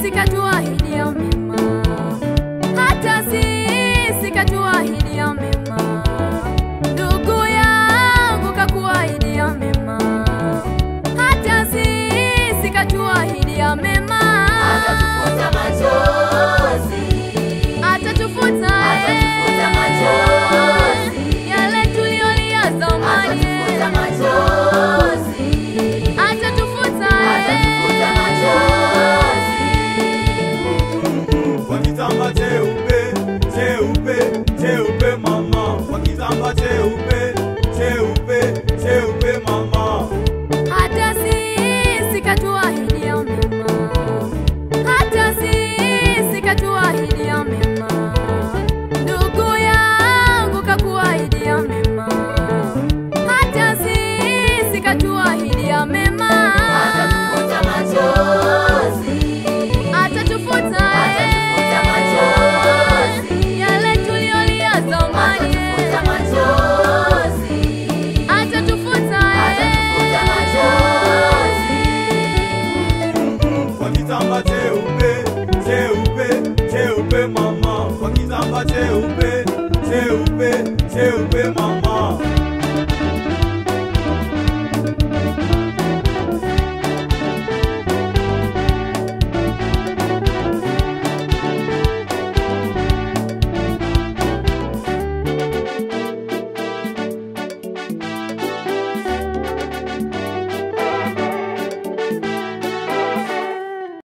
sisi katuahidi ya mema, hata sisi katuahidi ya mema. Ndugu yangu kakuahidi ya mema, hata sisi katuahidi ya mema. Atatufuta machozi, Atatufuta machozi, yale tuliolia zamani. atatufuta machozi, Atatufuta machozi. Kwa kitamba cheupe, cheupe, cheupe mama. Kwa kitamba cheupe, cheupe, cheupe mama. hata sisi katuahidi ya mema, hata sisi katuahidi ya mema. Ndugu yangu kakuahidi ya mema, hata sisi katuahidi ya mema. Atatufuta machozi, Atatufuta machozi, yale tuliolia zamani. atatufuta machozi, Atatufuta machozi. Kwa kitamba cheupe, cheupe, cheupe mama. Kwa kitamba cheupe, cheupe, cheupe mama.